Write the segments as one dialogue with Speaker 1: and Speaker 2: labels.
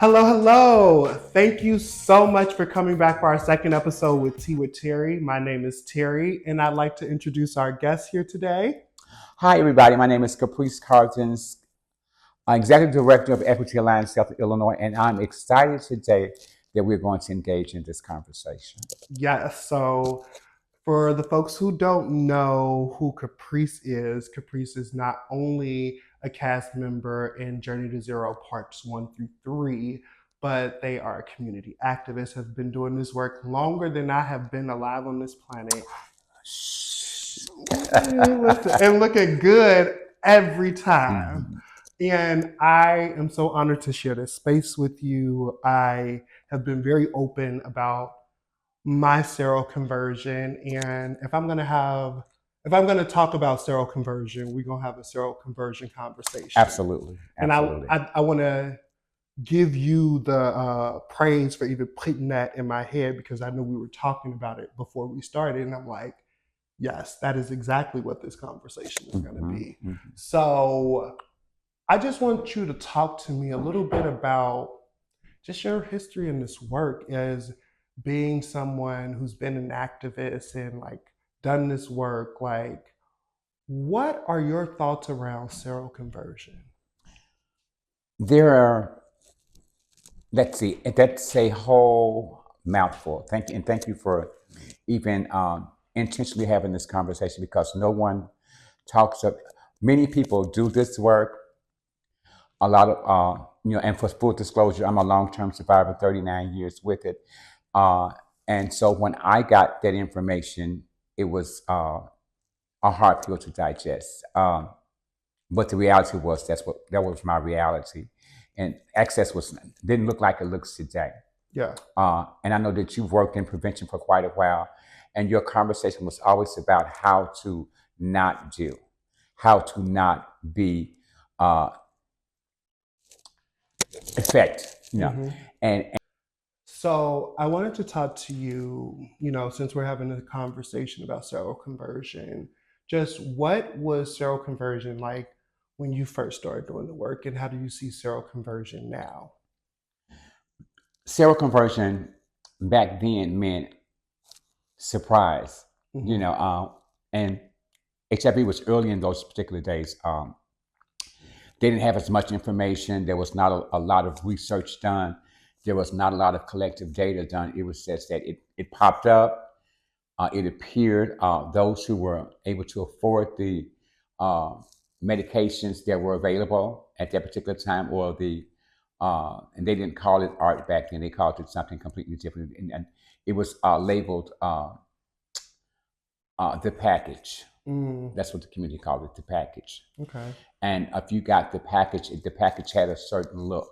Speaker 1: Hello, hello. Thank you so much for coming back for our second episode with Tea with Terry. My name is Terry, and I'd like to introduce our guest here today.
Speaker 2: Hi, everybody. My name is Caprice Carthans, Executive Director of Equity Alliance South Illinois, and I'm excited today that we're going to engage in this conversation.
Speaker 1: Yes, so for the folks who don't know who Caprice is not only a cast member in Journey to Zero Parts 1 through 3, but they are a community activist, have been doing this work longer than I have been alive on this planet. Listen, and looking good every time.
Speaker 2: Mhm.
Speaker 1: And I am so honored to share this space with you. I have been very open about my seroconversion, and if I'm gonna talk about seroconversion, we're gonna have a seroconversion conversation.
Speaker 2: Absolutely.
Speaker 1: And
Speaker 2: Absolutely.
Speaker 1: I want to give you the praise for even putting that in my head because I knew we were talking about it before we started, and I'm like, yes, that is exactly what this conversation is going to
Speaker 2: hmm
Speaker 1: be.
Speaker 2: hmm
Speaker 1: So I just want you to talk to me a little bit about just your history in this work as being someone who's been an activist and like done this work. Like, what are your thoughts around seroconversion?
Speaker 2: There are, let's see, that's a whole mouthful. Thank you. And thank you for even intentionally having this conversation because no one talks of, many people do this work. A lot of and for full disclosure, I'm a long-term survivor, 39 years with it. uh, and so when I got that information, it was a hard pill to digest. But the reality was that was my reality, and access was didn't look like it looks today.
Speaker 1: Yeah.
Speaker 2: And I know that you've worked in prevention for quite a while, and your conversation was always about how to not do, how to not be uh, effect,
Speaker 1: Mm-hmm.
Speaker 2: and
Speaker 1: So I wanted to talk to you, since we're having a conversation about seroconversion, just what was seroconversion like when you first started doing the work, and how do you see seroconversion now?
Speaker 2: seroconversion back then meant surprise, you
Speaker 1: Mm-hmm.
Speaker 2: know, and HIV was early in those particular days. They didn't have as much information. There was not a lot of research done. There was not a lot of collective data done. It was just that it popped up, it appeared. Those who were able to afford the uh, medications that were available at that particular time, or and they didn't call it art back then. They called it something completely different, and it was labeled the package.
Speaker 1: Mm,
Speaker 2: That's what the community called it, the package.
Speaker 1: okay.
Speaker 2: And if you got the package had a certain look.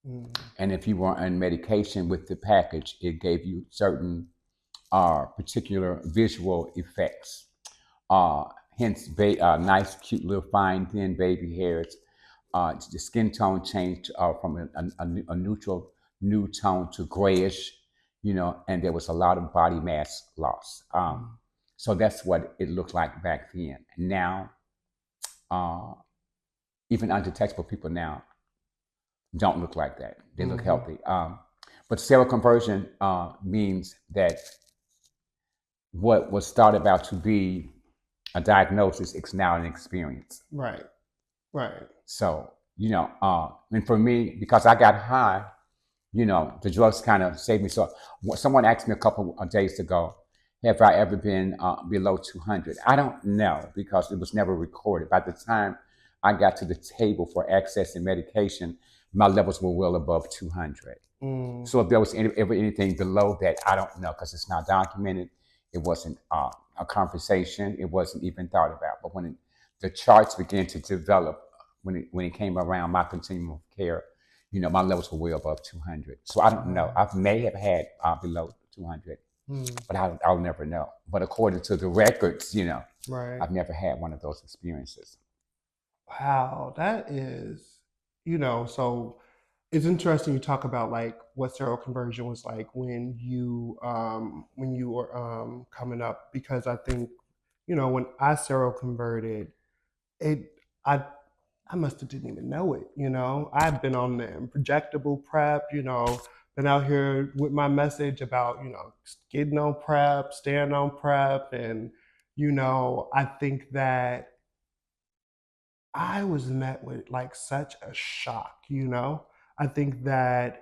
Speaker 1: Mm,
Speaker 2: And if you were on medication with the package, it gave you certain particular visual effects. Uh, hence, nice, cute little fine, thin baby hairs. The skin tone changed from a neutral new tone to grayish, and there was a lot of body mass loss.
Speaker 1: mm,
Speaker 2: So that's what it looked like back then. Now, uh, even undetectable people now don't look like that. They look
Speaker 1: mm-hmm.
Speaker 2: healthy. But seroconversion means that what was started out to be a diagnosis is now an experience.
Speaker 1: Right, right.
Speaker 2: So, and for me, because I got high, the drugs kind of saved me. So, someone asked me a couple of days ago, have I ever been below 200? I don't know because it was never recorded. By the time I got to the table for accessing medication, my levels were well above 200.
Speaker 1: Mm,
Speaker 2: So if there was ever anything below that, I don't know because it's not documented. It wasn't a conversation. It wasn't even thought about. But when the charts began to develop, when it came around my continuum of care, my levels were way above 200. So I don't know.
Speaker 1: wow.
Speaker 2: I may have had below 200,
Speaker 1: Mm,
Speaker 2: but I'll never know. But according to the records,
Speaker 1: right.
Speaker 2: I've never had one of those experiences.
Speaker 1: Wow, that is, so it's interesting you talk about like what seroconversion was like when you were coming up because I think when I seroconverted, it I I must have didn't even know it, I've been on the projectable prep, been out here with my message about, getting on prep, staying on prep. And, I think that I was met with like such a shock, I think that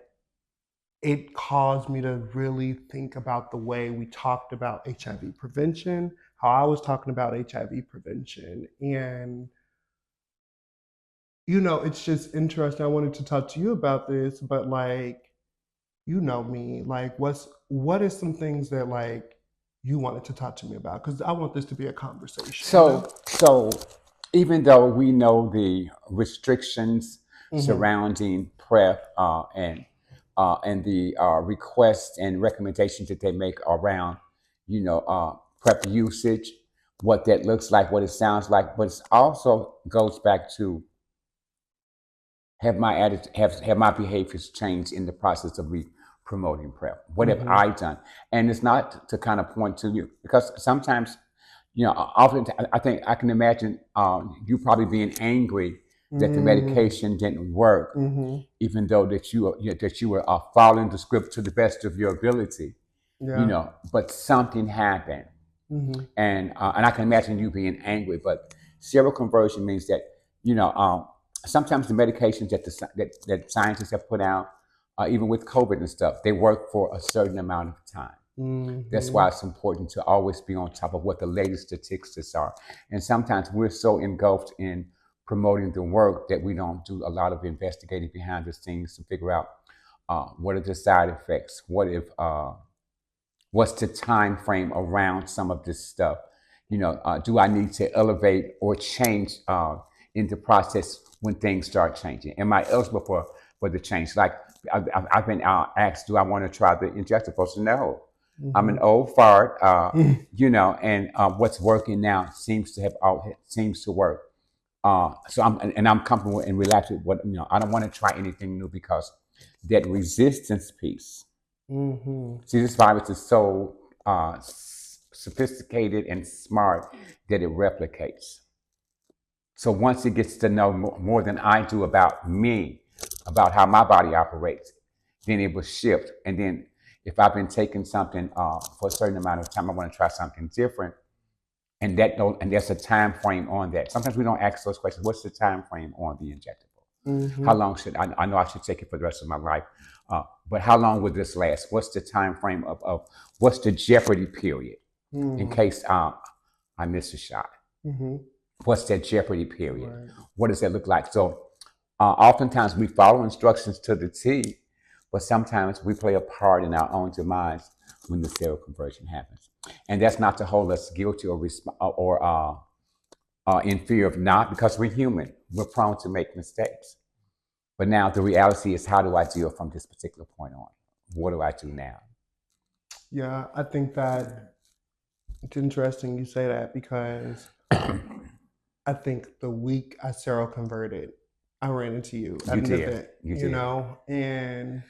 Speaker 1: it caused me to really think about the way we talked about HIV prevention, how I was talking about HIV prevention. And, it's just interesting. I wanted to talk to you about this, but like, me, like, what is some things that like you wanted to talk to me about? Because I want this to be a conversation.
Speaker 2: So even though we know the restrictions
Speaker 1: Mm-hmm.
Speaker 2: surrounding PrEP and the requests and recommendations that they make around, PrEP usage, what that looks like, what it sounds like, but it also goes back to have my behaviors changed in the process of me promoting PrEP? What have
Speaker 1: Mm-hmm.
Speaker 2: I done? And it's not to kind of point to you because sometimes, often I think I can imagine you probably being angry that the
Speaker 1: Mm-hmm.
Speaker 2: medication didn't work,
Speaker 1: Mm-hmm.
Speaker 2: even though that you were following the script to the best of your ability,
Speaker 1: Yeah.
Speaker 2: but something happened,
Speaker 1: Mm-hmm.
Speaker 2: and I can imagine you being angry. But seroconversion means that sometimes the medications that scientists have put out, even with COVID and stuff, they work for a certain amount of time. That's
Speaker 1: Mm-hmm.
Speaker 2: why it's important to always be on top of what the latest statistics are. And sometimes we're so engulfed in promoting the work that we don't do a lot of investigating behind the scenes to figure out what are the side effects, what's the time frame around some of this stuff. Do I need to elevate or change in the process when things start changing? Am I eligible for the change? Like I've been asked, do I want to try the injectables? No, I'm an old fart,
Speaker 1: Mm-hmm.
Speaker 2: and what's working now seems to work. So I'm comfortable and relaxed with what I don't want to try anything new because that resistance piece.
Speaker 1: Mm-hmm.
Speaker 2: See, this virus is so sophisticated and smart that it replicates. So once it gets to know more than I do about me, about how my body operates, then it will shift. And then if I've been taking something for a certain amount of time, I want to try something different. And there's a time frame on that. Sometimes we don't ask those questions. What's the time frame on the injectable? How
Speaker 1: Mm-hmm.
Speaker 2: long should I know I should take it for the rest of my life? But how long would this last? What's the time frame of what's the jeopardy period in
Speaker 1: Mm-hmm.
Speaker 2: case I miss a shot?
Speaker 1: Mm-hmm.
Speaker 2: What's that jeopardy period?
Speaker 1: Right.
Speaker 2: What does that look like? So oftentimes we follow instructions to the T, but sometimes we play a part in our own demise when the seroconversion happens. And that's not to hold us guilty or in fear of not, because we're human. We're prone to make mistakes. But now the reality is, how do I deal from this particular point on? What do I do now?
Speaker 1: Yeah, I think that it's interesting you say that because I think the week I seroconverted, I ran into you at
Speaker 2: You
Speaker 1: an
Speaker 2: did.
Speaker 1: event,
Speaker 2: You did.
Speaker 1: and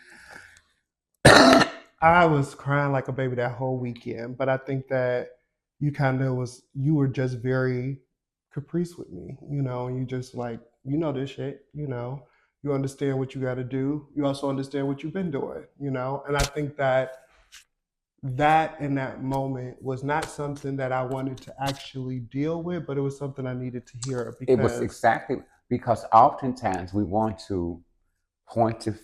Speaker 1: I was crying like a baby that whole weekend. But I think that you were just very caprice with me, and you just like, this shit, you understand what you got to do. You also understand what you've been doing, and I think that in that moment was not something that I wanted to actually deal with, but it was something I needed to hear
Speaker 2: It was
Speaker 1: because
Speaker 2: exactly because oftentimes we want to point to
Speaker 1: it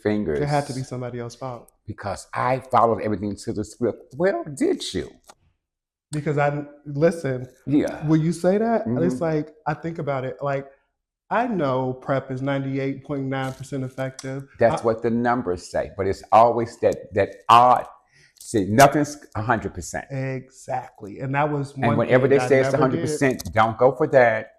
Speaker 1: had to be
Speaker 2: fingers
Speaker 1: somebody else's fault.
Speaker 2: because I followed everything to the script. Well, did you?
Speaker 1: Because I listen,
Speaker 2: Yeah.
Speaker 1: will you say that? It's
Speaker 2: Hmm.
Speaker 1: like I think about it. Like I know prep is 98.9% effective.
Speaker 2: That's what the numbers say, but it's always that odd. See, nothing's 100%.
Speaker 1: Exactly, and that was
Speaker 2: And
Speaker 1: one
Speaker 2: whenever
Speaker 1: thing
Speaker 2: they
Speaker 1: I
Speaker 2: say it's
Speaker 1: never did.
Speaker 2: 100%, don't go for that.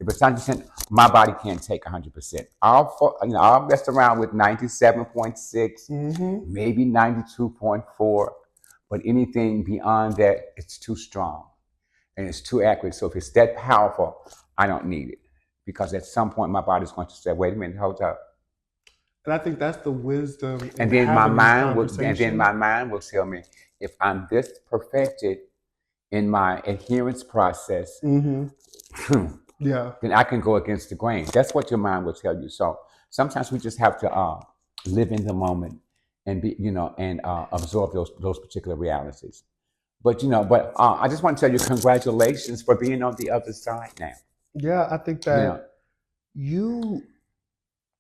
Speaker 2: If it's 100%, my body can't take 100%. I'll mess around with 97.6,
Speaker 1: Mm-hmm.
Speaker 2: maybe 92.4, but anything beyond that, it's too strong and it's too accurate. So if it's that powerful, I don't need it because at some point my body's going to say, "Wait a minute, hold up."
Speaker 1: And I think that's the wisdom in
Speaker 2: And then my
Speaker 1: having these
Speaker 2: mind will, and then
Speaker 1: conversations.
Speaker 2: my mind will tell me if I'm this perfected in my adherence process,
Speaker 1: Mm-hmm. Yeah.
Speaker 2: then I can go against the grain. That's what your mind will tell you. So sometimes we just have to live in the moment and be, and absorb those particular realities. But I just want to tell you, congratulations for being on the other side now.
Speaker 1: Yeah, I think
Speaker 2: You know,
Speaker 1: that you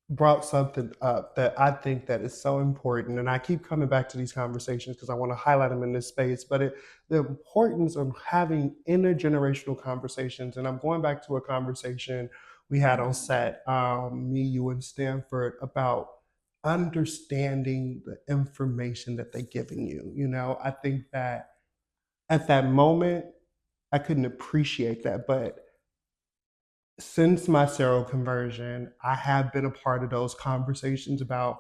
Speaker 1: brought something up that I think that is so important, and I keep coming back to these conversations because I want to highlight them in this space. But the importance of having intergenerational conversations, and I'm going back to a conversation we had on set, me, you, and Stanford, about understanding the information that they're giving you. I think that at that moment I couldn't appreciate that, but since my seroconversion, I have been a part of those conversations about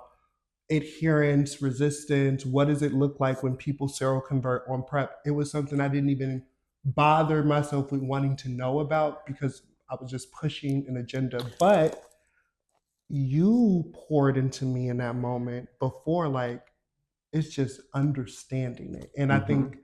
Speaker 1: adherence, resistance. What does it look like when people seroconvert on PrEP? It was something I didn't even bother myself with wanting to know about because I was just pushing an agenda. But you poured into me in that moment before, like, it's just understanding it. And I
Speaker 2: hmm
Speaker 1: think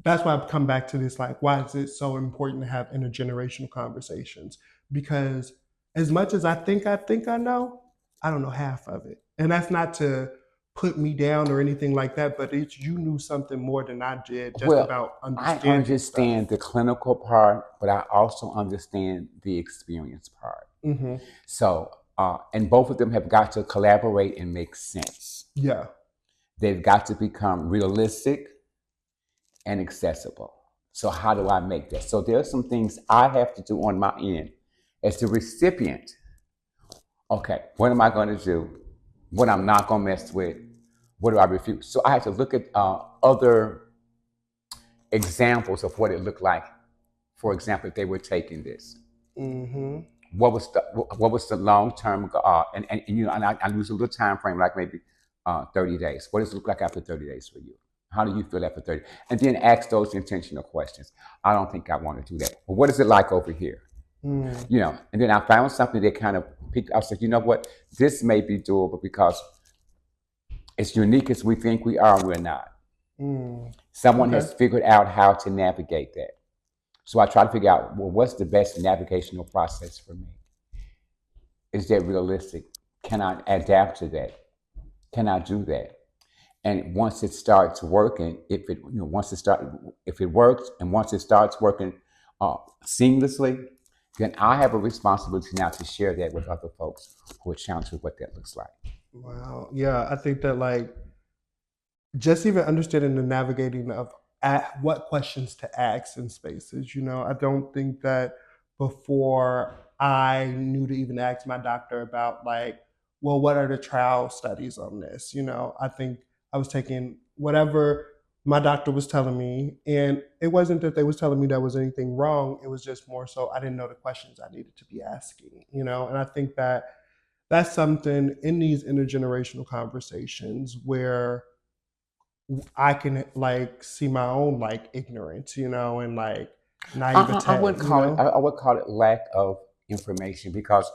Speaker 1: that's why I've come back to this, like, why is it so important to have intergenerational conversations? Because as much as I think I know, I don't know half of it. And that's not to put me down or anything like that, but it's you knew something more than I did just
Speaker 2: Well,
Speaker 1: about
Speaker 2: I
Speaker 1: understanding stuff.
Speaker 2: understand the clinical part, but I also understand the experience part.
Speaker 1: Mm-hmm.
Speaker 2: So, and both of them have got to collaborate and make sense.
Speaker 1: Yeah.
Speaker 2: They've got to become realistic and accessible. So, how do I make that? So, there are some things I have to do on my end as the recipient. Okay, what am I going to do? What I'm not going to mess with? What do I refuse? So, I have to look at other examples of what it looked like. For example, if they were taking this,
Speaker 1: Mm-hmm.
Speaker 2: what was the long term and I use a little time frame like maybe 30 days. What does it look like after 30 days for you? How do you feel after 30? And then ask those intentional questions. I don't think I want to do that. But what is it like over here?
Speaker 1: Mm.
Speaker 2: And then I found something that kind of piqued. I said, you know what? This may be doable because as unique as we think we are, we're not.
Speaker 1: Mm.
Speaker 2: Someone
Speaker 1: Okay.
Speaker 2: has figured out how to navigate that. So I try to figure out, well, what's the best navigational process for me? Is that realistic? Can I adapt to that? Can I do that? And once it starts working, if it works, and once it starts working seamlessly, then I have a responsibility now to share that with other folks who are challenged with what that looks like.
Speaker 1: Wow. Yeah, I think that, like, just even understanding the navigating of what questions to ask in spaces. I don't think that before I knew to even ask my doctor about, like, well, what are the trial studies on this? I think I was taking whatever my doctor was telling me, and it wasn't that they was telling me there was anything wrong. It was just more so I didn't know the questions I needed to be asking. And I think that that's something in these intergenerational conversations where I can, like, see my own, like, ignorance, and, like,
Speaker 2: I
Speaker 1: naivete,
Speaker 2: wouldn't call it. I would call it lack of information because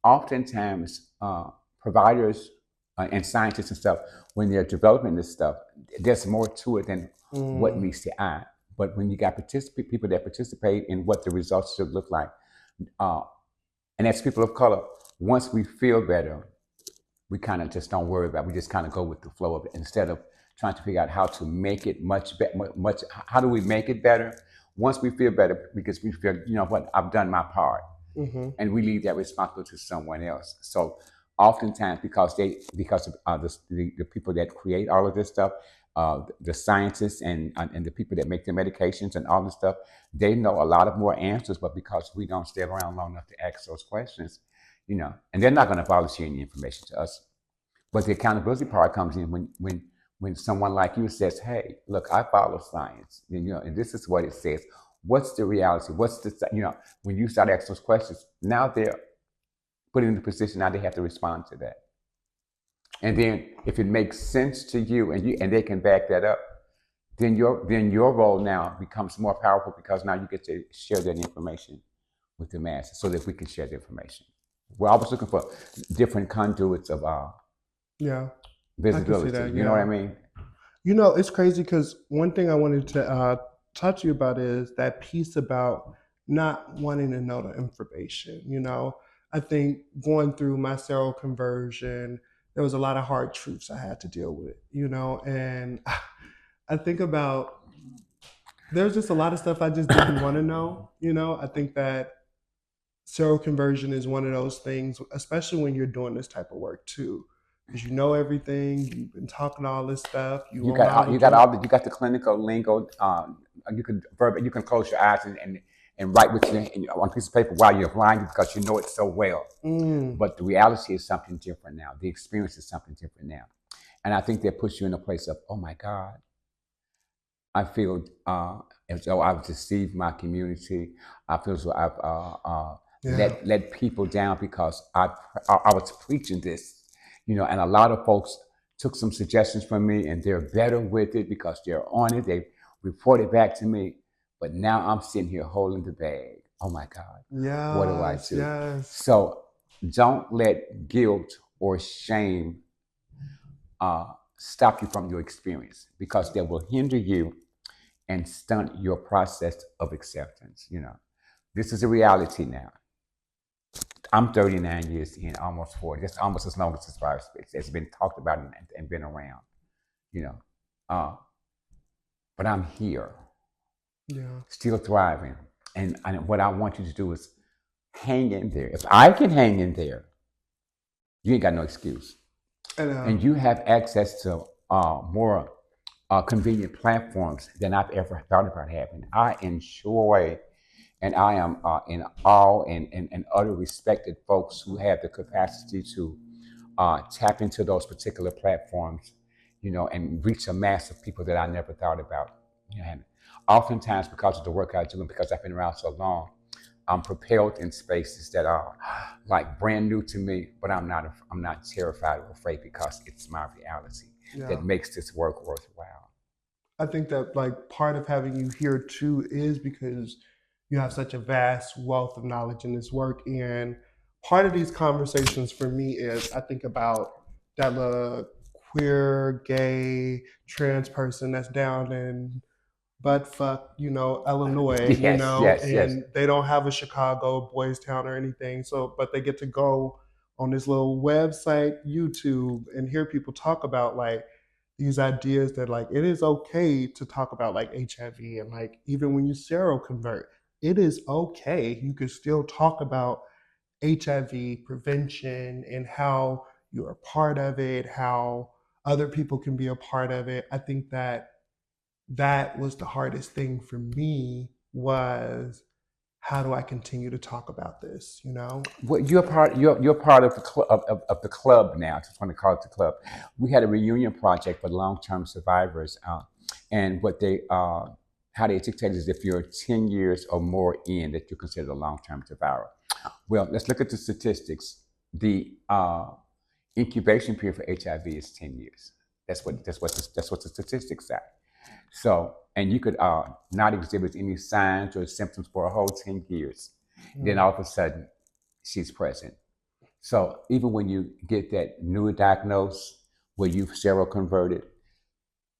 Speaker 2: oftentimes providers and scientists and stuff, when they're developing this stuff, there's more to it than what
Speaker 1: Mm,
Speaker 2: meets the eye. But when you got people that participate in what the results should look like, uh, and as people of color, once we feel better, we kind of just don't worry about it. We just kind of go with the flow of it instead of trying to figure out how to make it much better. How do we make it better? Once we feel better, because we feel, you know what, I've done my part,
Speaker 1: mhm.
Speaker 2: and we leave that responsibility to someone else. So oftentimes, because of the people that create all of this stuff, the scientists and the people that make the medications and all this stuff, they know a lot of more answers. But because we don't stay around long enough to ask those questions, and they're not going to bother sharing the information to us. But the accountability part comes in when someone like you says, "Hey, look, I follow science, and this is what it says. What's the reality? What's when you start asking those questions, now they're put in the position now they have to respond to that. And then if it makes sense to you and they can back that up, then your role now becomes more powerful because now you get to share that information with the masses so that we can share the information. We're always looking for different conduits of
Speaker 1: Yeah, I can see
Speaker 2: visibility.
Speaker 1: that.
Speaker 2: You know what I
Speaker 1: Yeah.
Speaker 2: mean?
Speaker 1: It's crazy because one thing I wanted to touch you about is that piece about not wanting to know the information. I think going through my seroconversion, there was a lot of hard truths I had to deal with, and I think about there's just a lot of stuff I just didn't want to know. I think that seroconversion is one of those things, especially when you're doing this type of work too, because you know everything, you've been talking all this stuff, you
Speaker 2: You
Speaker 1: on
Speaker 2: got
Speaker 1: all
Speaker 2: you
Speaker 1: the
Speaker 2: got
Speaker 1: journal.
Speaker 2: all the you got the clinical lingo. You can close your eyes and write with on a piece of paper while you're blind because you know it so well.
Speaker 1: Mm,
Speaker 2: But the reality is something different now. The experience is something different now, and I think that puts you in a place of, oh my God, I feel as though I've deceived my community. I feel as though I've
Speaker 1: yeah,
Speaker 2: let people down because I was preaching this, and a lot of folks took some suggestions from me and they're better with it because they're on it. They reported back to me, but now I'm sitting here holding the bag. Oh my God, what do I
Speaker 1: yes,
Speaker 2: do?
Speaker 1: yes,
Speaker 2: So don't let guilt or shame stop you from your experience because that will hinder you and stunt your process of acceptance. This is a reality now. I'm 39 years in, almost 40. That's almost as long as this virus has been talked about and been around. You know, uh, but I'm here,
Speaker 1: yeah.
Speaker 2: still thriving. And what I want you to do is hang in there. If I can hang in there, you ain't got no excuse.
Speaker 1: And
Speaker 2: And you have access to more convenient platforms than I've ever thought about having. I enjoy and I am in awe and utter respected folks who have the capacity to tap into those particular platforms, and reach a mass of people that I never thought about. And oftentimes, because of the work I do and because I've been around so long, I'm propelled in spaces that are like brand new to me, but I'm not terrified or afraid because it's my reality
Speaker 1: yeah,
Speaker 2: that makes this work worthwhile.
Speaker 1: I think that like part of having you here too is because you have such a vast wealth of knowledge in this work. And part of these conversations for me is I think about that queer, gay, trans person that's down in butt fuck, Illinois,
Speaker 2: Yes, yes, yes.
Speaker 1: and they don't have a Chicago, Boys Town or anything. So, but they get to go on this little website, YouTube, and hear people talk about like these ideas that like it is okay to talk about like HIV and like even when you seroconvert, it is okay. You can still talk about HIV prevention and how you're a part of it, how other people can be a part of it. I think that was the hardest thing for me was how do I continue to talk about this?
Speaker 2: Well, you're part of the of the club now. I just want to call it the club. We had a reunion project for long term survivors, and what they how they dictate is if you're 10 years or more in that you're considered a long term survivor. Well, let's look at the statistics. The incubation period for HIV is 10 years. That's what the statistics say. So, and you could not exhibit any signs or symptoms for a whole 10 years. Then
Speaker 1: Yeah,
Speaker 2: all of a sudden, she's present. So even when you get that new diagnosis where you've seroconverted,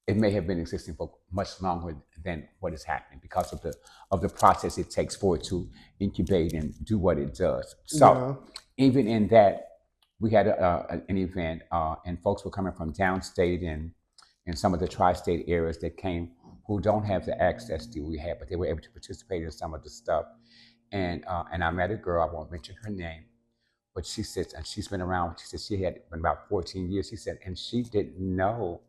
Speaker 2: it may have been existing for much longer than what is happening because of the process it takes for it to incubate and do what it does. So
Speaker 1: yeah,
Speaker 2: even in that, we had an event, and folks were coming from downstate and in some of the tri-state areas that came who don't have the access that we have, but they were able to participate in some of the stuff. And I met a girl. I won't mention her name, but she said, and she's been around. She said she had been about 14 years. She said, and she didn't know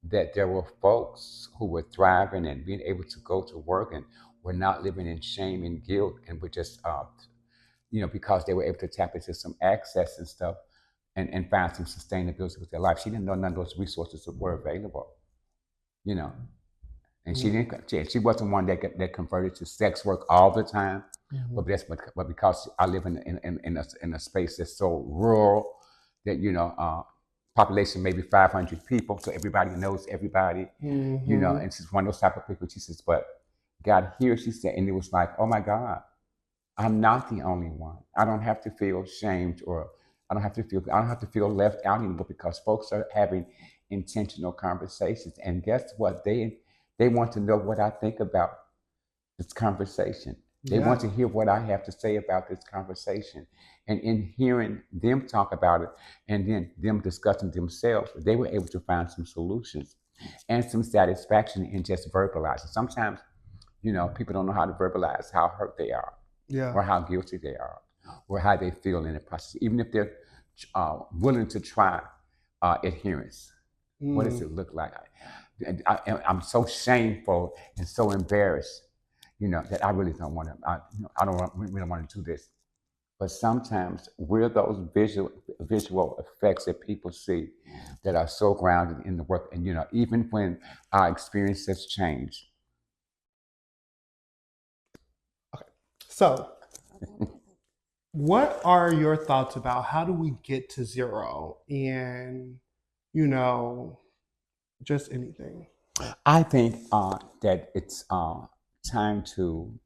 Speaker 2: that there were folks who were thriving and being able to go to work and were not living in shame and guilt and were just, because they were able to tap into some access and stuff and find some sustainability with their life. She didn't know none of those resources were available, you know. And she
Speaker 1: yeah,
Speaker 2: didn't. She wasn't one that converted to sex work all the time,
Speaker 1: mhm,
Speaker 2: but because I live in a space that's so rural that population maybe 500 people, so everybody knows everybody,
Speaker 1: mhm,
Speaker 2: and she's one of those type of people. She says, but God here, she said, and it was like, oh my God, I'm not the only one. I don't have to feel shamed or I don't have to feel left out anymore because folks are having intentional conversations. And guess what? They want to know what I think about this conversation. They want
Speaker 1: Yeah.
Speaker 2: to hear what I have to say about this conversation. And in hearing them talk about it and then them discussing themselves, they were able to find some solutions and some satisfaction in just verbalizing. Sometimes, people don't know how to verbalize how hurt they are
Speaker 1: Yeah.
Speaker 2: or how guilty they are or how they feel in the process, even if they're willing to try adherence. What does
Speaker 1: Mm.
Speaker 2: it look like? I'm so shameful and so embarrassed, that I really don't want to. I don't want. We don't want to do this. But sometimes we're those visual effects that people see that are so grounded in the work, and even when our experiences change.
Speaker 1: Okay. So, what are your thoughts about how do we get to zero and, you know, just anything?
Speaker 2: I think that it's time to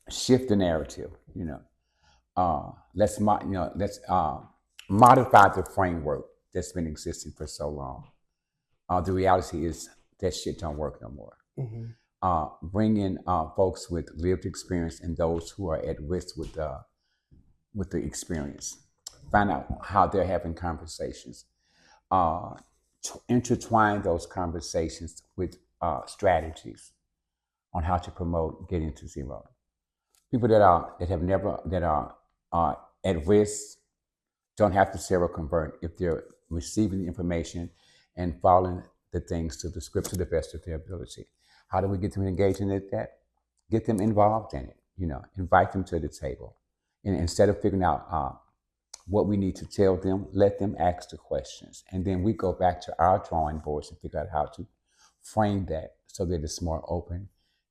Speaker 2: shift the narrative. Let's modify the framework that's been existing for so long. The reality is that shit don't work no more.
Speaker 1: Hmm.
Speaker 2: Bring in folks with lived experience and those who are at risk with the experience. Find out how they're having conversations. Uh, Intertwine those conversations with strategies on how to promote getting to zero. People that are at risk don't have to seroconvert if they're receiving the information and following the things to the script to the best of their ability. How do we get them engaged in it? That get them involved in it. Invite them to the table, and instead of figuring out what we need to tell them, let them ask the questions, and then we go back to our drawing boards and figure out how to frame that so that it's more open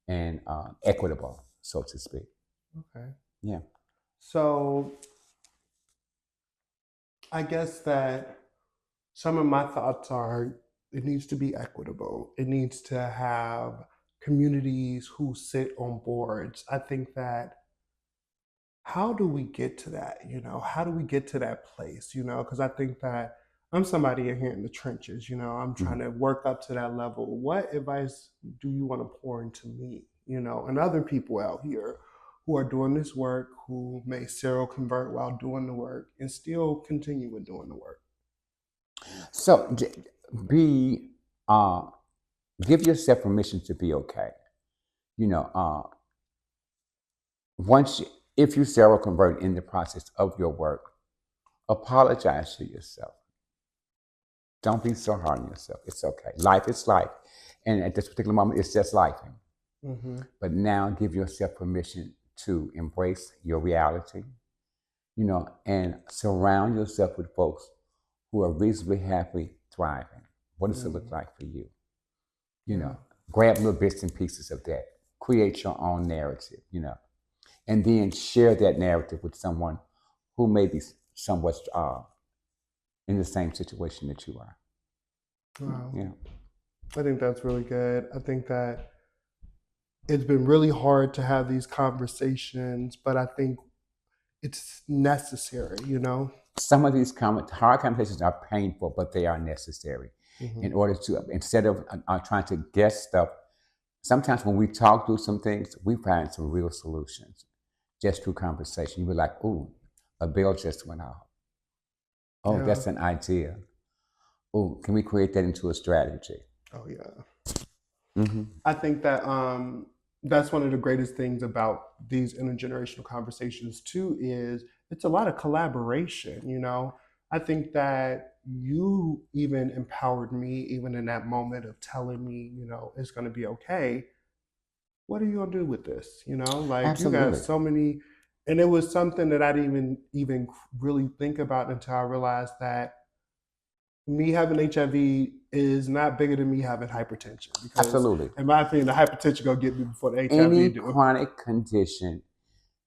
Speaker 2: and equitable, so to speak.
Speaker 1: Okay.
Speaker 2: Yeah.
Speaker 1: So, I guess that some of my thoughts are it needs to be equitable. It needs to have communities who sit on boards. I think that how do we get to that? How do we get to that place? Because I think that I'm somebody in here in the trenches. I'm
Speaker 2: Mhm.
Speaker 1: trying to work up to that level. What advice do you want to pour into me, and other people out here who are doing this work, who may seroconvert while doing the work and still continue with doing the work?
Speaker 2: So be give yourself permission to be okay. You know, once you, if you seroconvert in the process of your work, apologize to yourself. Don't be so hard on yourself. It's okay. Life is life, and at this particular moment, it's just life.
Speaker 1: Mm-hmm.
Speaker 2: But now, give yourself permission to embrace your reality. And surround yourself with folks who are reasonably happy, thriving. What does it look
Speaker 1: Mm.
Speaker 2: like for you? you
Speaker 1: Yeah.
Speaker 2: know Grab little bits and pieces of that, create your own narrative, and then share that narrative with someone who may be somewhat in the same situation that you are.
Speaker 1: Wow.
Speaker 2: Yeah,
Speaker 1: I think that's really good. I think that it's been really hard to have these conversations, but I think it's necessary.
Speaker 2: some of these hard conversations are painful, but they are necessary in
Speaker 1: Hmm.
Speaker 2: order to, instead of trying to guess stuff. Sometimes when we talk through some things, we find some real solutions just through conversation. You be like, "Ooh, a bell just went off. Oh,
Speaker 1: Yeah.
Speaker 2: that's an idea. Oh, can we create that into a strategy?"
Speaker 1: Oh, yeah.
Speaker 2: Hmm.
Speaker 1: I think that that's one of the greatest things about these intergenerational conversations too is it's a lot of collaboration. I think that you even empowered me even in that moment of telling me, it's going to be okay. What are you gonna do with this? Like you got
Speaker 2: Absolutely.
Speaker 1: so many, and it was something that I didn't even really think about until I realized that me having HIV is not bigger than me having hypertension because,
Speaker 2: Absolutely.
Speaker 1: in my opinion, the hypertension gonna get me before the
Speaker 2: Any
Speaker 1: HIV do.
Speaker 2: chronic condition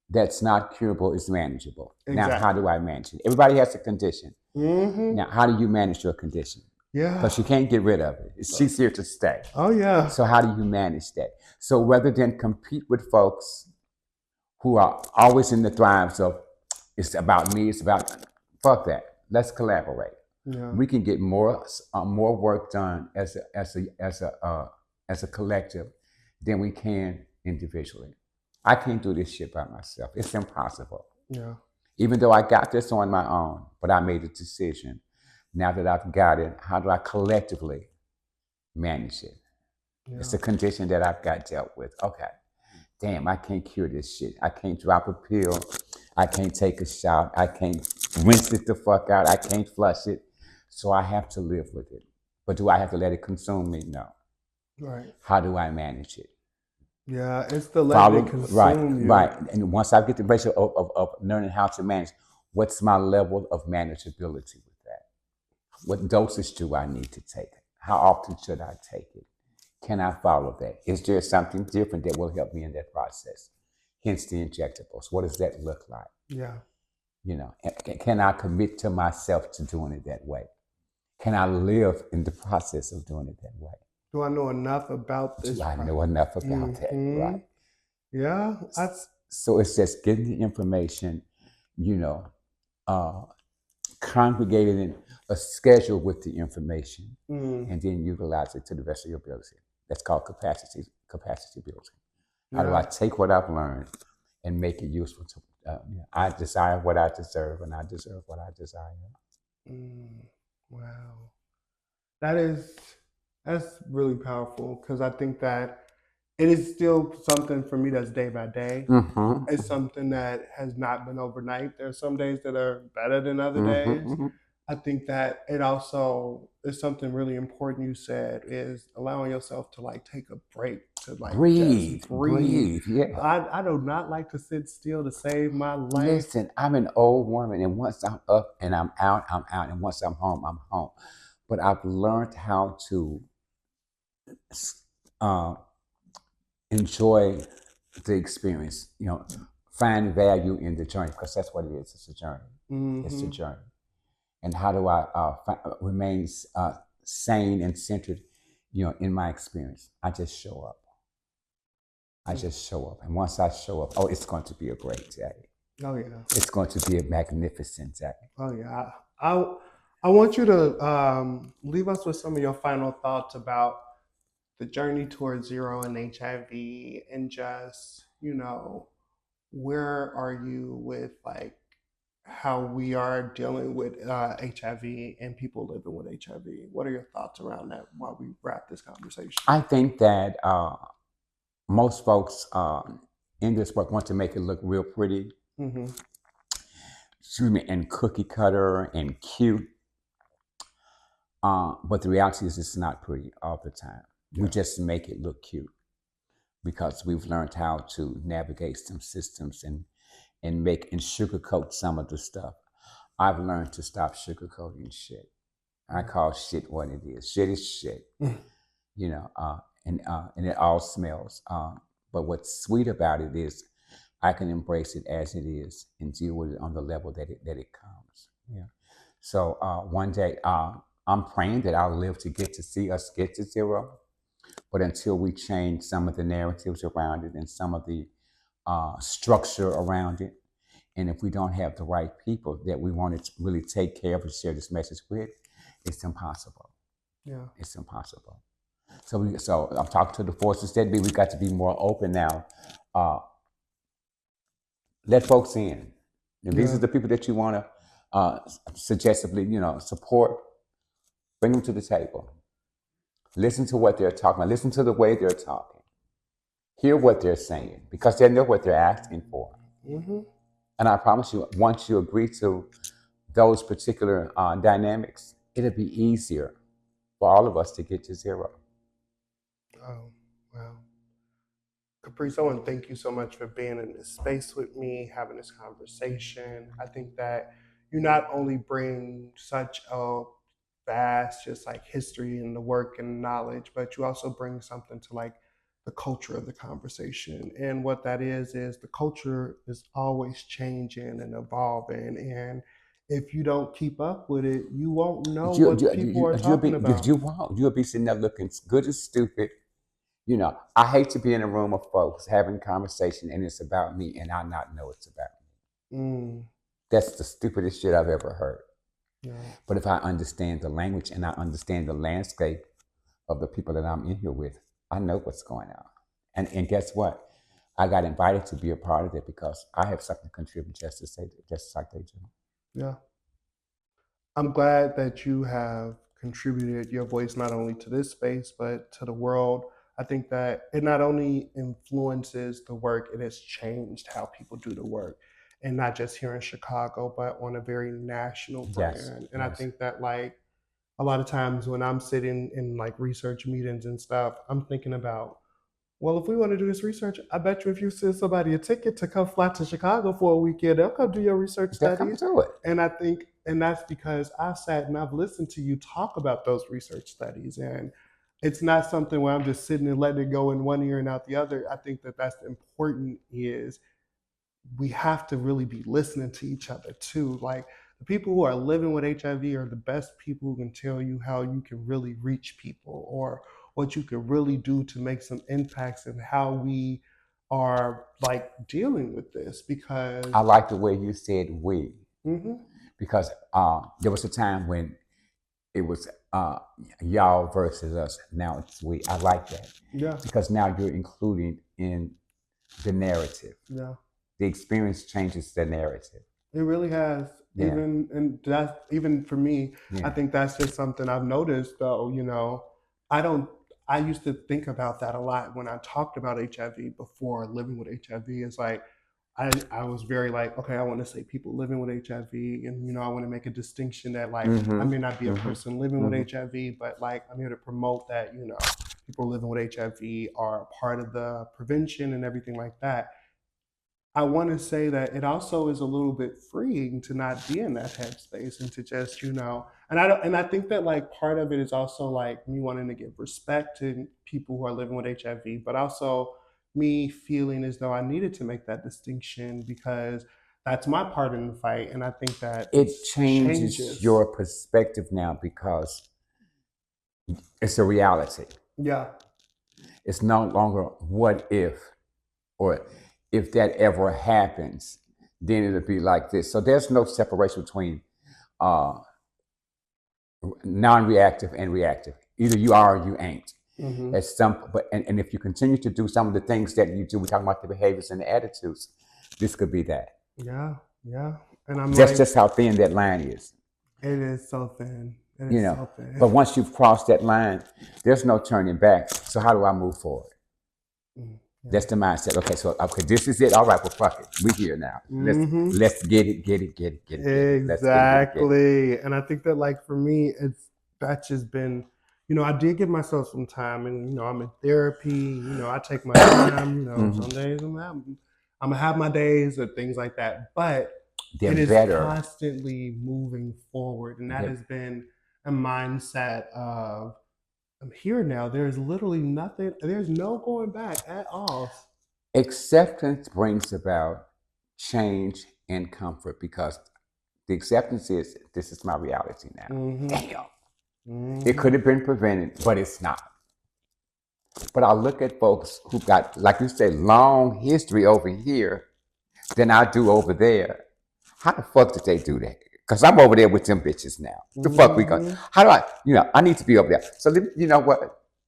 Speaker 2: that's not curable is manageable. Now, how
Speaker 1: Exactly.
Speaker 2: do I manage it? Everybody has a condition.
Speaker 1: Mm-hmm.
Speaker 2: Now, how do you manage your condition?
Speaker 1: Yeah.
Speaker 2: Because you can't get rid of it. She's here to stay.
Speaker 1: Oh yeah.
Speaker 2: So, how do you manage that? So, rather than compete with folks who are always in the thrives of it's about me, it's about fuck that. Let's collaborate.
Speaker 1: Yeah.
Speaker 2: We can get more work done as a collective than we can individually. I can't do this shit by myself. It's impossible.
Speaker 1: Yeah.
Speaker 2: Even though I got this on my own, but I made a decision. Now that I've got it, how do I collectively manage it?
Speaker 1: Yeah.
Speaker 2: It's a condition that I've got dealt with. Okay, damn, I can't cure this shit. I can't drop a pill. I can't take a shot. I can't rinse it the fuck out. I can't flush it. So I have to live with it. But do I have to let it consume me? No.
Speaker 1: Right.
Speaker 2: How do I manage it?
Speaker 1: Yeah. It's the letting it
Speaker 2: Right,
Speaker 1: consume you.
Speaker 2: right. And once I get the ratio of learning how to manage, what's my level of manageability with that? What dosage do I need to take? How often should I take it? Can I follow that? Is there something different that will help me in that process? Hence the injectables. What does that look like?
Speaker 1: Yeah.
Speaker 2: You know, can I commit to myself to doing it that way? Can I live in the process of doing it that way?
Speaker 1: Do I know enough about this?
Speaker 2: Do I know enough about that? Right.
Speaker 1: Yeah.
Speaker 2: So it's just getting the information, you know, congregating in a schedule with the information, and then utilize it to the best of your ability. That's called capacity building. How do I
Speaker 1: Yeah.
Speaker 2: take what I've learned and make it useful to? I desire what I deserve, and I deserve what I desire.
Speaker 1: Wow. That is that's really powerful because I think that it is still something for me that's day by day.
Speaker 2: Mm-hmm.
Speaker 1: It's something that has not been overnight. There's some days that are better than other days.
Speaker 2: Mm-hmm.
Speaker 1: I think that it also is something really important you said is allowing yourself to like take a break to like just
Speaker 2: Breathe,
Speaker 1: breathe.
Speaker 2: breathe. Yeah.
Speaker 1: I do not like to sit still to save my life.
Speaker 2: Listen, I'm an old woman, and once I'm up and I'm out, I'm out, and once I'm home. But I've learned how to uh, enjoy the experience. You know, find value in the journey because that's what it is. It's a journey. It's a journey. And how do I remain sane and centered? You know, in my experience, I just show up. I just show up, and once I show up, oh, it's going to be a great day.
Speaker 1: Oh yeah.
Speaker 2: It's going to be a magnificent day.
Speaker 1: Oh yeah. I want you to leave us with some of your final thoughts about the journey towards zero and HIV and just, where are you with like how we are dealing with HIV and people living with HIV? What are your thoughts around that while we wrap this conversation?
Speaker 2: I think that most folks in this work want to make it look real pretty,
Speaker 1: Mm-hmm.
Speaker 2: excuse me, and cookie cutter and cute. But the reality is, it's not pretty all the time. We just make it look cute because we've learned how to navigate some systems and make and sugarcoat some of the stuff. I've learned to stop sugarcoating shit. I call shit what it is. Shit is shit, you know, and it all smells. But what's sweet about it is I can embrace it as it is and deal with it on the level that it comes. Yeah. So one day, I'm praying that I'll live to get to see us get to zero. But until we change some of the narratives around it and some of the structure around it, and if we don't have the right people that we want to really take care of and share this message with, it's impossible.
Speaker 1: Yeah.
Speaker 2: It's impossible. So I'm talking to the forces that be. We got to be more open now. Let folks in. And these
Speaker 1: Yeah.
Speaker 2: are the people that you want to suggestively, support. Bring them to the table. Listen to what they're talking about. Listen to the way they're talking. Hear what they're saying because they know what they're asking for.
Speaker 1: Mm-hmm.
Speaker 2: And I promise you, once you agree to those particular dynamics, it'll be easier for all of us to get to zero.
Speaker 1: Oh, wow. Caprice, I want to thank you so much for being in this space with me, having this conversation. I think that you not only bring such a vast, just like history and the work and knowledge, but you also bring something to like the culture of the conversation. And what that is the culture is always changing and evolving. And if you don't keep up with it, you won't know what people are talking about.
Speaker 2: You'll be sitting there looking good as stupid. I hate to be in a room of folks having conversation and it's about me and I not know it's about me.
Speaker 1: Mm,
Speaker 2: That's the stupidest shit I've ever heard.
Speaker 1: yeah.
Speaker 2: But if I understand the language and I understand the landscape of the people that I'm in here with, I know what's going on. And guess what? I got invited to be a part of it because I have something to contribute just like they do.
Speaker 1: Yeah. I'm glad that you have contributed your voice not only to this space, but to the world. I think that it not only influences the work, it has changed how people do the work. And not just here in Chicago, but on a very national
Speaker 2: Yes,
Speaker 1: brand. And I
Speaker 2: yes.
Speaker 1: think that like a lot of times when I'm sitting in like research meetings and stuff, I'm thinking about, well, if we want to do this research, I bet you if you send somebody a ticket to come fly to Chicago for a weekend, they'll come do your research
Speaker 2: They'll come
Speaker 1: studies.
Speaker 2: through it.
Speaker 1: And I think, and that's because I've sat and I've listened to you talk about those research studies. And it's not something where I'm just sitting and letting it go in one ear and out the other. I think that that's important is we have to really be listening to each other too. Like the people who are living with HIV are the best people who can tell you how you can really reach people or what you can really do to make some impacts and how we are like dealing with this because
Speaker 2: I like the way you said we,
Speaker 1: mm-hmm,
Speaker 2: because there was a time when it was y'all versus us. Now it's we. I like that
Speaker 1: yeah,
Speaker 2: because now you're including in the narrative.
Speaker 1: yeah.
Speaker 2: The experience changes the narrative.
Speaker 1: It really has.
Speaker 2: Yeah,
Speaker 1: Even and that's even for me, I
Speaker 2: yeah.
Speaker 1: think that's just something I've noticed though, I don't I used to think about that a lot when I talked about HIV before living with HIV. It's like I was very like, okay, I want to say people living with HIV and I want to make a distinction that like I
Speaker 2: Mm-hmm.
Speaker 1: may not be a
Speaker 2: Mm-hmm.
Speaker 1: person living with
Speaker 2: Mm-hmm.
Speaker 1: HIV, but like I'm here to promote that, people living with HIV are part of the prevention and everything like that. I want to say that it also is a little bit freeing to not be in that headspace and to just, and I don't, and I think that like part of it is also like me wanting to give respect to people who are living with HIV, but also me feeling as though I needed to make that distinction because that's my part in the fight, and I think that
Speaker 2: It
Speaker 1: it's
Speaker 2: changes
Speaker 1: changes.
Speaker 2: your perspective now because it's a reality.
Speaker 1: Yeah.
Speaker 2: It's no longer what if or if that ever happens, then it'll be like this. So there's no separation between uh, non-reactive and reactive. Either you are or you ain't.
Speaker 1: Hmm.
Speaker 2: At some, but and if you continue to do some of the things that you do, we're talking about the behaviors and the attitudes. This could be that.
Speaker 1: Yeah. Yeah. And I'm
Speaker 2: That's
Speaker 1: like,
Speaker 2: just how thin that line is,
Speaker 1: it is so thin. It
Speaker 2: you
Speaker 1: is
Speaker 2: know.
Speaker 1: so thin.
Speaker 2: But once you've crossed that line, there's no turning back. So how do I move forward?
Speaker 1: Mm, yeah.
Speaker 2: That's the mindset. Okay, so okay, this is it. All right, well, fuck it. We here now.
Speaker 1: Hmm.
Speaker 2: Let's get it, get it, get it, get it, get it. Let's get it, get it.
Speaker 1: Exactly. And I think that like for me, that's just been, I did give myself some time and I'm in therapy, I take my time,
Speaker 2: Mm-hmm.
Speaker 1: some days I'm gonna have my days or things like that. But
Speaker 2: They're
Speaker 1: it is
Speaker 2: better.
Speaker 1: constantly moving forward. And that
Speaker 2: They're,
Speaker 1: has been a mindset of I'm here now. There's literally nothing, there's no going back at all.
Speaker 2: acceptance brings about change and comfort because the acceptance is this is my reality now.
Speaker 1: Hmm.
Speaker 2: Damn. It
Speaker 1: Hmm.
Speaker 2: could have been prevented, but it's not. But I look at folks who got, like you say, long history over here than I do over there. How the fuck did they do that? Because I'm over there with them bitches now. The fuck we going?
Speaker 1: Hmm.
Speaker 2: How do I? I need to be over there. So you know what?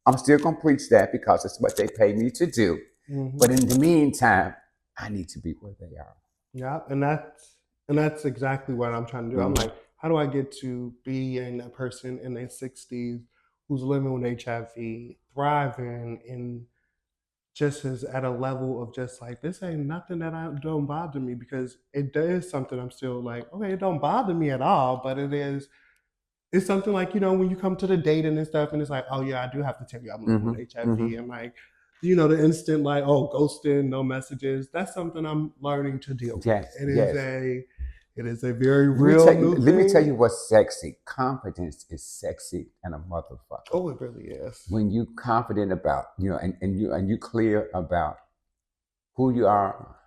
Speaker 2: I'm still gonna preach that because it's what they pay me to do.
Speaker 1: Hmm.
Speaker 2: But in the meantime, I need to be where they are.
Speaker 1: Yeah, and that's exactly what I'm trying to do. I'm
Speaker 2: Mm-hmm.
Speaker 1: like, how do I get to being a person in their 60s who's living with HIV, thriving, and just is at a level of just like this ain't nothing that I don't bother me because it is something I'm still like, okay, it don't bother me at all, but it's something like when you come to the dating and stuff and it's like, oh yeah, I do have to tell you I'm living
Speaker 2: Mm-hmm.
Speaker 1: with
Speaker 2: Mm-hmm.
Speaker 1: HIV and like the instant like, oh, ghosting, no messages, that's something I'm learning to deal with.
Speaker 2: Yes. Yes.
Speaker 1: It is a very
Speaker 2: Let me
Speaker 1: real
Speaker 2: tell you.
Speaker 1: new
Speaker 2: Let me tell you
Speaker 1: thing.
Speaker 2: what's sexy. Confidence is sexy and a motherfucker.
Speaker 1: Oh, it really is.
Speaker 2: When you confident about and you clear about who you are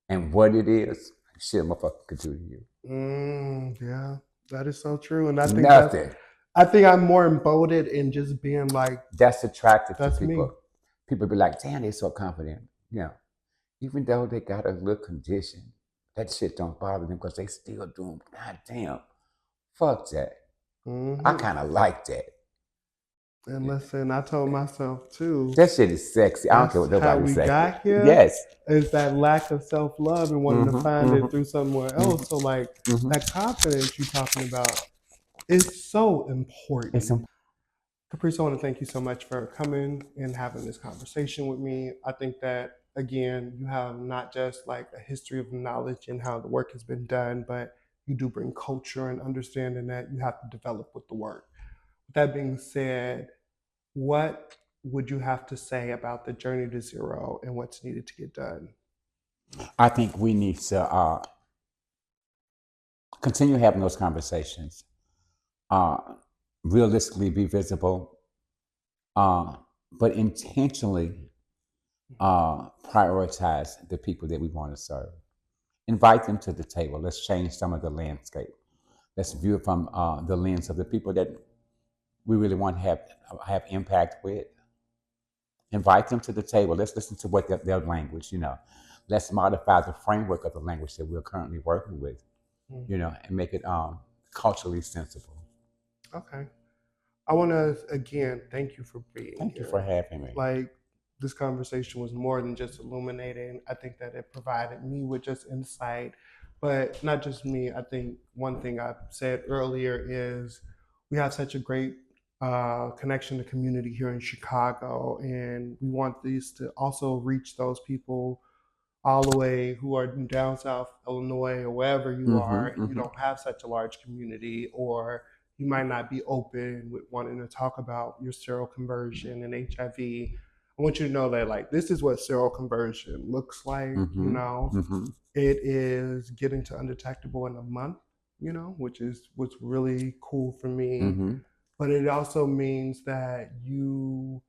Speaker 2: and what it is, shit, motherfucker could do to you.
Speaker 1: Yeah, that is so true. And
Speaker 2: Nothing.
Speaker 1: I think I'm more emboldened in just being like,
Speaker 2: That's attractive to
Speaker 1: that's me.
Speaker 2: people. People be like, damn, they're so confident. Even though they got a little condition, that shit don't bother them because they still doing. God damn, fuck that. I
Speaker 1: Hmm.
Speaker 2: kind of like that.
Speaker 1: And listen, I told myself too,
Speaker 2: That shit is sexy. I don't care
Speaker 1: that's
Speaker 2: what
Speaker 1: how
Speaker 2: nobody
Speaker 1: we
Speaker 2: say.
Speaker 1: got here.
Speaker 2: Yes.
Speaker 1: Is that lack of self love and wanting to
Speaker 2: Mm-hmm,
Speaker 1: find it through somewhere
Speaker 2: mm-hmm,
Speaker 1: else. So, like,
Speaker 2: mm-hmm.
Speaker 1: that confidence you're talking about is so
Speaker 2: It's
Speaker 1: important. Caprice, I want to thank you so much for coming and having this conversation with me. I think that, again, you have not just like a history of knowledge and how the work has been done, but you do bring culture and understanding that you have to develop with the work. With that being said, what would you have to say about the journey to zero and what's needed to get done?
Speaker 2: I think we need to continue having those conversations. Uh, Realistically, be visible, uh, but intentionally prioritize the people that we want to serve. Invite them to the table. Let's change some of the landscape. Let's view it from the lens of the people that we really want to have impact with. Invite them to the table. Let's listen to what their language. Let's modify the framework of the language that we're currently working with.
Speaker 1: Mhm.
Speaker 2: And make it culturally sensible.
Speaker 1: Okay. I want to again thank you for being
Speaker 2: Thank you for
Speaker 1: here.
Speaker 2: having me.
Speaker 1: Like, this conversation was more than just illuminating. I think that it provided me with just insight, but not just me. I think one thing I said earlier is we have such a great connection to community here in Chicago, and we want these to also reach those people all the way who are in down south Illinois or wherever you
Speaker 2: Mm-hmm,
Speaker 1: are, and you
Speaker 2: mm-hmm,
Speaker 1: don't have such a large community, or you might not be open with wanting to talk about your seroconversion and HIV. I want you to know that, like, this is what seroconversion looks like.
Speaker 2: mm-hmm, mm-hmm,
Speaker 1: It is getting to undetectable in a month, which is what's really cool for me.
Speaker 2: mm-hmm.
Speaker 1: But it also means that you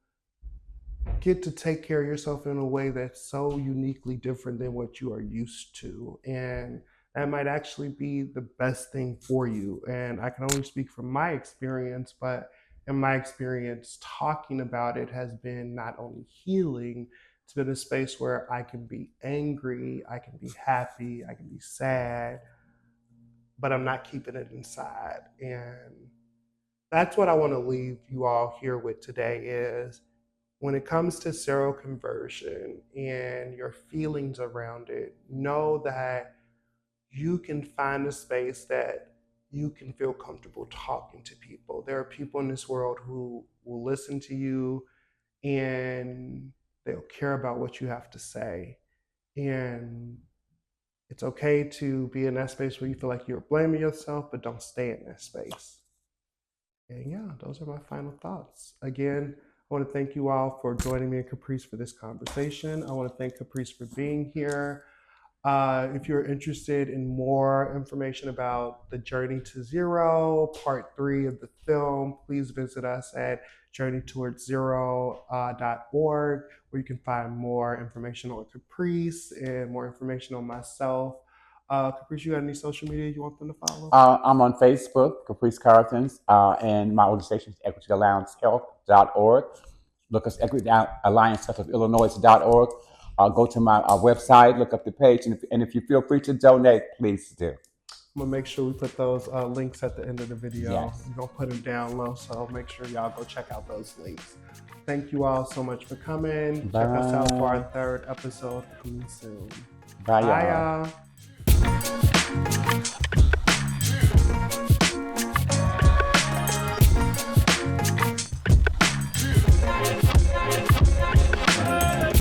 Speaker 1: get to take care of yourself in a way that's so uniquely different than what you are used to. And that might actually be the best thing for you. And I can only speak from my experience, but in my experience, talking about it has been not only healing, it's been a space where I can be angry, I can be happy, I can be sad, but I'm not keeping it inside. And that's what I want to leave you all here with today is when it comes to seroconversion and your feelings around it, know that you can find a space that you can feel comfortable talking to people. There are people in this world who will listen to you and they'll care about what you have to say. And it's okay to be in that space where you feel like you're blaming yourself, but don't stay in that space. And yeah, those are my final thoughts. Again, I want to thank you all for joining me and Caprice for this conversation. I want to thank Caprice for being here. If you're interested in more information about the Journey to Zero, part 3 of the film, please visit us at journeytowardszero.org, where you can find more information on Caprice and more information on myself. Caprice, you got any social media you want them to follow?
Speaker 2: I'm on Facebook, Caprice Carthans, and my organization is equityalliancehealth.org. Look us Equity Alliance Health of Illinois.org. Go to my website, look up the page, and if you feel free to donate, please do.
Speaker 1: I'm gonna make sure we put those links at the end of the video.
Speaker 2: Yes.
Speaker 1: We're gonna put them down low, so make sure y'all go check out those links. Thank you all so much for coming. Check us out for our
Speaker 2: Bye.
Speaker 1: 3rd episode coming soon.
Speaker 2: Bye,
Speaker 1: Bye,
Speaker 2: y'all.
Speaker 1: y'all.